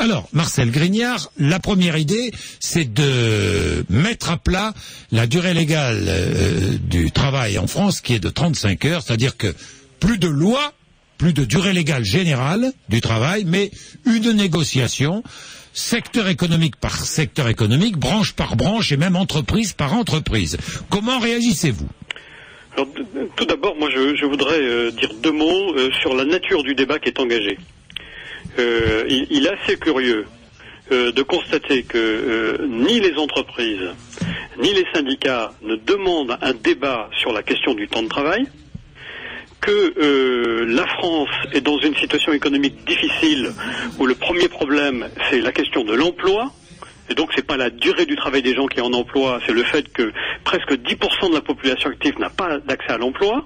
Alors, Marcel Grignard, la première idée, c'est de mettre à plat la durée légale du travail en France, qui est de 35 heures, c'est-à-dire que plus de loi, plus de durée légale générale du travail, mais une négociation, secteur économique par secteur économique, branche par branche et même entreprise par entreprise. Comment réagissez-vous ? Alors, tout d'abord, moi je voudrais dire deux mots sur la nature du débat qui est engagé. Il est assez curieux de constater que ni les entreprises ni les syndicats ne demandent un débat sur la question du temps de travail, que la France est dans une situation économique difficile où le premier problème c'est la question de l'emploi. Et donc c'est pas la durée du travail des gens qui est en emploi, c'est le fait que presque 10% de la population active n'a pas d'accès à l'emploi.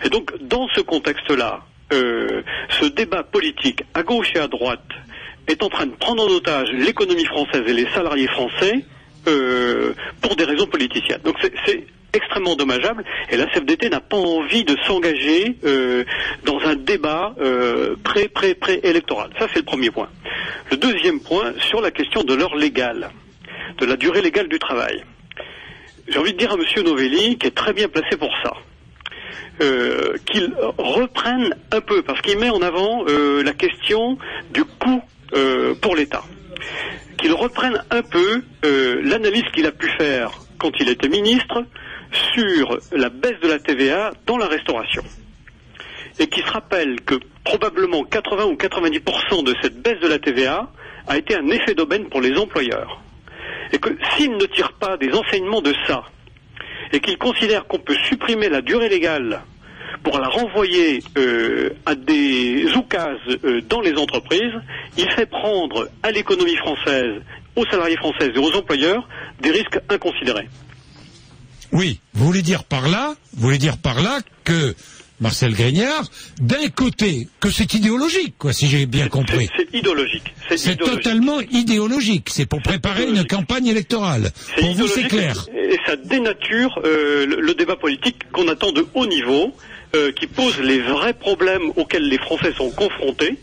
Et donc dans ce contexte-là, ce débat politique à gauche et à droite est en train de prendre en otage l'économie française et les salariés français pour des raisons politiciennes. Donc c'est extrêmement dommageable et la CFDT n'a pas envie de s'engager dans un débat pré-électoral. Ça c'est le premier point. Le deuxième point, sur la question de l'heure légale, de la durée légale du travail. J'ai envie de dire à M. Novelli, qui est très bien placé pour ça, qu'il reprenne un peu, parce qu'il met en avant la question du coût pour l'État. Qu'il reprenne un peu l'analyse qu'il a pu faire quand il était ministre sur la baisse de la TVA dans la restauration. Et qui se rappelle que probablement 80 ou 90% de cette baisse de la TVA a été un effet d'aubaine pour les employeurs. Et que s'ils ne tirent pas des enseignements de ça, et qu'ils considèrent qu'on peut supprimer la durée légale pour la renvoyer à des oukases dans les entreprises, il fait prendre à l'économie française, aux salariés français et aux employeurs des risques inconsidérés. Oui, vous voulez dire par là que Marcel Grignard, d'un côté, que c'est idéologique, quoi, si j'ai bien compris. C'est idéologique. C'est totalement idéologique. C'est pour préparer une campagne électorale. Pour vous, c'est clair. Et ça dénature le débat politique qu'on attend de haut niveau, qui pose les vrais problèmes auxquels les Français sont confrontés.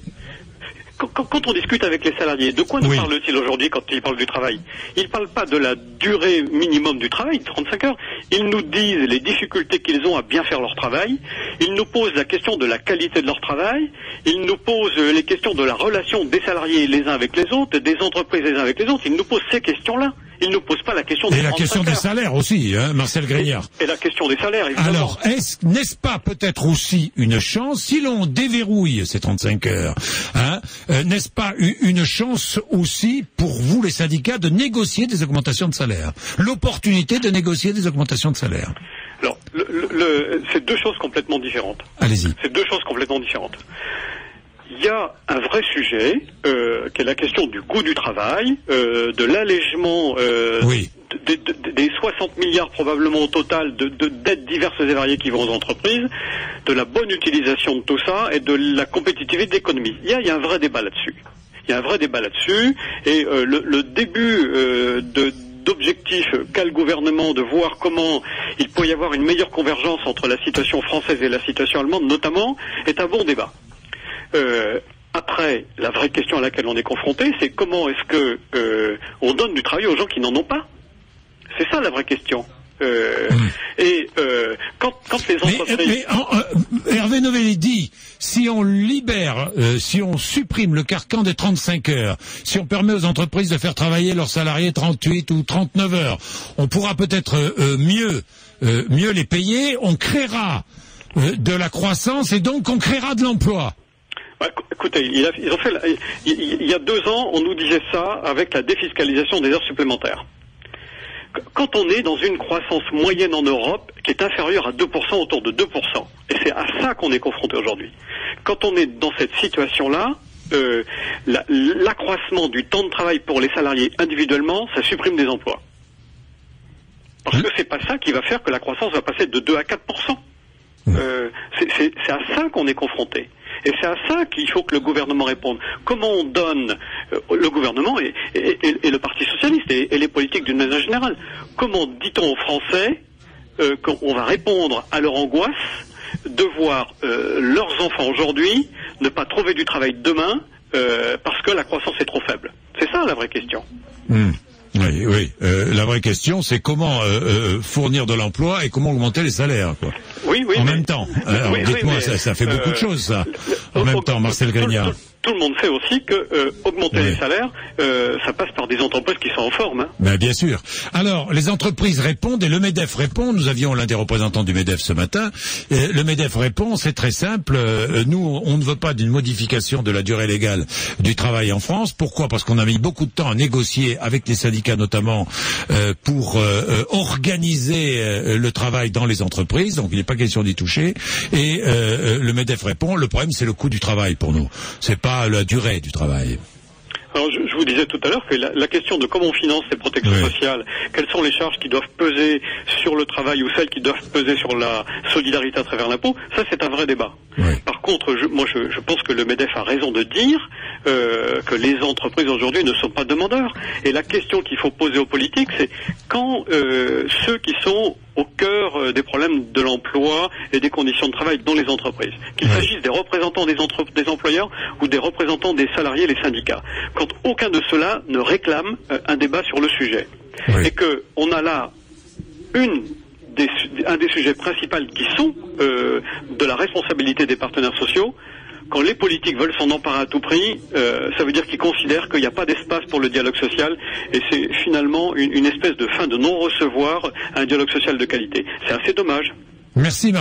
Quand on discute avec les salariés, de quoi nous parle-t-il aujourd'hui quand ils parlent du travail? Ils ne parlent pas de la durée minimum du travail, 35 heures. Ils nous disent les difficultés qu'ils ont à bien faire leur travail. Ils nous posent la question de la qualité de leur travail. Ils nous posent les questions de la relation des salariés les uns avec les autres, des entreprises les uns avec les autres. Ils nous posent ces questions-là. Ils ne posent pas la question des 35 heures. Et la question des salaires aussi, hein, Marcel Grignard. Et la question des salaires, évidemment. Alors, n'est-ce pas peut-être aussi une chance, si l'on déverrouille ces 35 heures, hein, n'est-ce pas une chance aussi pour vous, les syndicats, de négocier des augmentations de salaire? L'opportunité de négocier des augmentations de salaire. Alors, c'est deux choses complètement différentes. Allez-y. C'est deux choses complètement différentes. Il y a un vrai sujet, qui est la question du coût du travail, de l'allègement des 60 milliards probablement au total de dettes diverses et variées qui vont aux entreprises, de la bonne utilisation de tout ça et de la compétitivité de l'économie. Il y a un vrai débat là-dessus. Et le début d'objectif qu'a le gouvernement de voir comment il peut y avoir une meilleure convergence entre la situation française et la situation allemande notamment, est un bon débat. Après, la vraie question à laquelle on est confronté, c'est comment est-ce que on donne du travail aux gens qui n'en ont pas. C'est ça la vraie question. Quand les entreprises... Hervé Novelli dit, si on libère, si on supprime le carcan des 35 heures, si on permet aux entreprises de faire travailler leurs salariés 38 ou 39 heures, on pourra peut-être mieux les payer, on créera de la croissance et donc on créera de l'emploi. Écoutez, il y a 2 ans, on nous disait ça avec la défiscalisation des heures supplémentaires. Quand on est dans une croissance moyenne en Europe qui est inférieure à 2%, autour de 2%, et c'est à ça qu'on est confronté aujourd'hui. Quand on est dans cette situation-là, l'accroissement du temps de travail pour les salariés individuellement, ça supprime des emplois. Parce que c'est pas ça qui va faire que la croissance va passer de 2 à 4%. C'est à ça qu'on est confronté. Et c'est à ça qu'il faut que le gouvernement réponde. Comment on donne, le gouvernement et le Parti socialiste et les politiques d'une manière générale, comment dit-on aux Français qu'on va répondre à leur angoisse de voir leurs enfants aujourd'hui ne pas trouver du travail demain parce que la croissance est trop faible. C'est ça la vraie question. Oui. La vraie question, c'est comment fournir de l'emploi et comment augmenter les salaires, quoi. Oui, en même temps. Alors, dites-moi, ça fait beaucoup de choses, ça. En même temps, Marcel Grignard. Tout le monde sait aussi que augmenter les salaires, ça passe par des entreprises qui sont en forme. Hein. Ben, bien sûr. Alors, les entreprises répondent et le MEDEF répond. Nous avions l'un des représentants du MEDEF ce matin. Le MEDEF répond, c'est très simple. Nous, on ne veut pas d'une modification de la durée légale du travail en France. Pourquoi ? Parce qu'on a mis beaucoup de temps à négocier avec les syndicats notamment pour organiser le travail dans les entreprises. Donc, il n'est pas question d'y toucher. Et le MEDEF répond, le problème, c'est le coût du travail pour nous. C'est pas la durée du travail. Alors, je vous disais tout à l'heure que la question de comment on finance ces protections sociales, quelles sont les charges qui doivent peser sur le travail ou celles qui doivent peser sur la solidarité à travers l'impôt, ça c'est un vrai débat. Oui. Par contre, je pense que le MEDEF a raison de dire que les entreprises aujourd'hui ne sont pas demandeurs. Et la question qu'il faut poser aux politiques, c'est quand ceux qui sont au cœur des problèmes de l'emploi et des conditions de travail dans les entreprises, qu'il s'agisse des représentants des employeurs ou des représentants des salariés, les syndicats, quand aucun de ceux-là ne réclame un débat sur le sujet, et que on a là un des sujets principaux qui sont de la responsabilité des partenaires sociaux. Quand les politiques veulent s'en emparer à tout prix, ça veut dire qu'ils considèrent qu'il n'y a pas d'espace pour le dialogue social, et c'est finalement une espèce de fin de non-recevoir un dialogue social de qualité. C'est assez dommage. Merci.